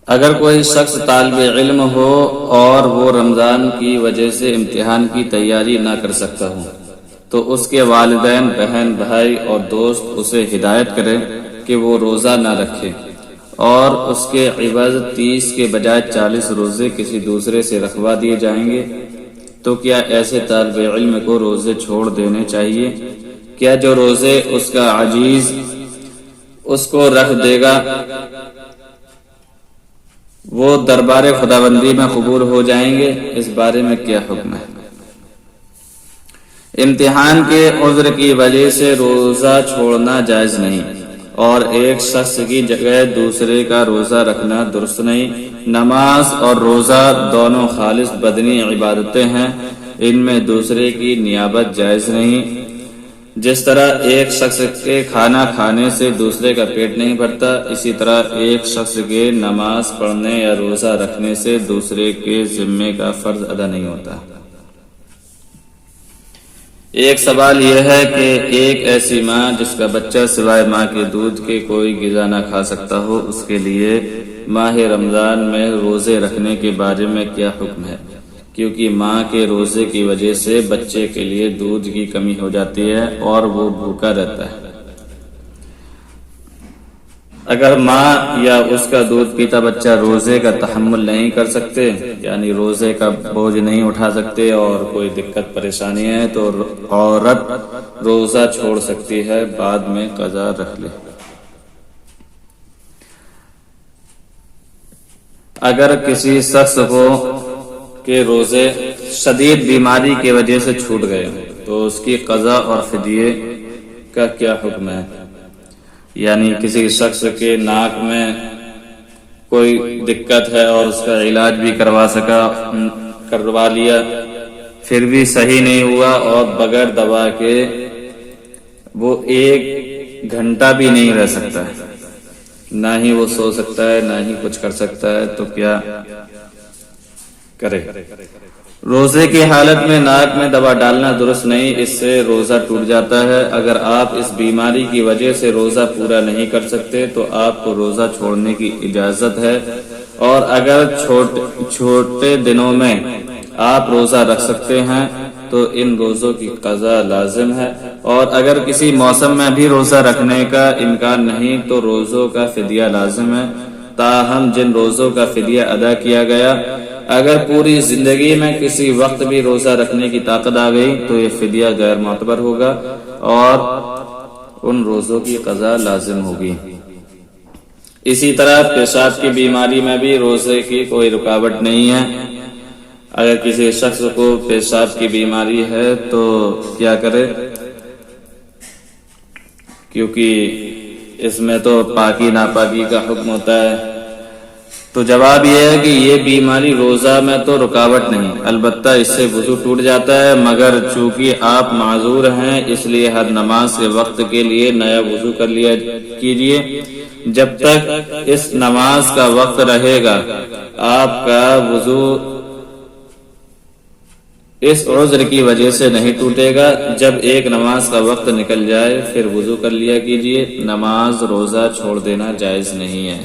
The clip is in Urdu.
اگر کوئی شخص طالب علم ہو اور وہ رمضان کی وجہ سے امتحان کی تیاری نہ کر سکتا ہو تو اس کے والدین، بہن، بھائی اور دوست اسے ہدایت کریں کہ وہ روزہ نہ رکھے اور اس کے عوض 30 کے بجائے 40 روزے کسی دوسرے سے رکھوا دیے جائیں گے، تو کیا ایسے طالب علم کو روزے چھوڑ دینے چاہیے؟ کیا جو روزے اس کا عاجز اس کو رکھ دے گا وہ دربار خداوندی میں قبول ہو جائیں گے؟ اس بارے میں کیا حکم ہے؟ امتحان کے عذر کی وجہ سے روزہ چھوڑنا جائز نہیں، اور ایک شخص کی جگہ دوسرے کا روزہ رکھنا درست نہیں۔ نماز اور روزہ دونوں خالص بدنی عبادتیں ہیں، ان میں دوسرے کی نیابت جائز نہیں۔ جس طرح ایک شخص کے کھانا کھانے سے دوسرے کا پیٹ نہیں بھرتا، اسی طرح ایک شخص کے نماز پڑھنے یا روزہ رکھنے سے دوسرے کے ذمے کا فرض ادا نہیں ہوتا۔ ایک سوال یہ ہے کہ ایک ایسی ماں جس کا بچہ سوائے ماں کے دودھ کے کوئی غذا نہ کھا سکتا ہو، اس کے لیے ماہ رمضان میں روزے رکھنے کے بارے میں کیا حکم ہے؟ کیونکہ ماں کے روزے کی وجہ سے بچے کے لیے دودھ کی کمی ہو جاتی ہے اور وہ بھوکا رہتا ہے۔ اگر ماں یا اس کا دودھ پیتا بچہ روزے کا تحمل نہیں کر سکتے، یعنی روزے کا بوجھ نہیں اٹھا سکتے اور کوئی دقت پریشانی ہے، تو عورت روزہ چھوڑ سکتی ہے، بعد میں قضا رکھ لے۔ اگر کسی شخص کو کہ روزے شدید بیماری کی وجہ سے چھوٹ گئے تو اس کی قضا اور فدیے کا کیا حکم ہے؟ یعنی کسی شخص کے ناک میں کوئی دقت ہے اور اس کا علاج بھی کروا لیا، پھر بھی صحیح نہیں ہوا اور بغیر دوا کے وہ 1 گھنٹہ بھی نہیں رہ سکتا ہے، نہ ہی وہ سو سکتا ہے نہ ہی کچھ کر سکتا ہے، تو کیا کرے؟ روزے کی حالت میں ناک میں دوا ڈالنا درست نہیں، اس سے روزہ ٹوٹ جاتا ہے۔ اگر آپ اس بیماری کی وجہ سے روزہ پورا نہیں کر سکتے تو آپ کو روزہ چھوڑنے کی اجازت ہے، اور اگر چھوٹے دنوں میں آپ روزہ رکھ سکتے ہیں تو ان روزوں کی قضا لازم ہے، اور اگر کسی موسم میں بھی روزہ رکھنے کا امکان نہیں تو روزوں کا فدیہ لازم ہے۔ تاہم جن روزوں کا فدیہ ادا کیا گیا، اگر پوری زندگی میں کسی وقت بھی روزہ رکھنے کی طاقت آ گئی تو یہ فدیہ غیر معتبر ہوگا اور ان روزوں کی قضا لازم ہوگی۔ اسی طرح پیشاب کی بیماری میں بھی روزے کی کوئی رکاوٹ نہیں ہے۔ اگر کسی شخص کو پیشاب کی بیماری ہے تو کیا کرے؟ کیونکہ اس میں تو پاکی ناپاکی کا حکم ہوتا ہے، تو جواب یہ ہے کہ یہ بیماری روزہ میں تو رکاوٹ نہیں، البتہ اس سے وضو ٹوٹ جاتا ہے، مگر چونکہ آپ معذور ہیں اس لیے ہر نماز کے وقت کے لیے نیا وضو کر لیا کیجیے۔ جب تک اس نماز کا وقت رہے گا آپ کا وضو اس عذر کی وجہ سے نہیں ٹوٹے گا۔ جب ایک نماز کا وقت نکل جائے پھر وضو کر لیا کیجیے۔ نماز روزہ چھوڑ دینا جائز نہیں ہے۔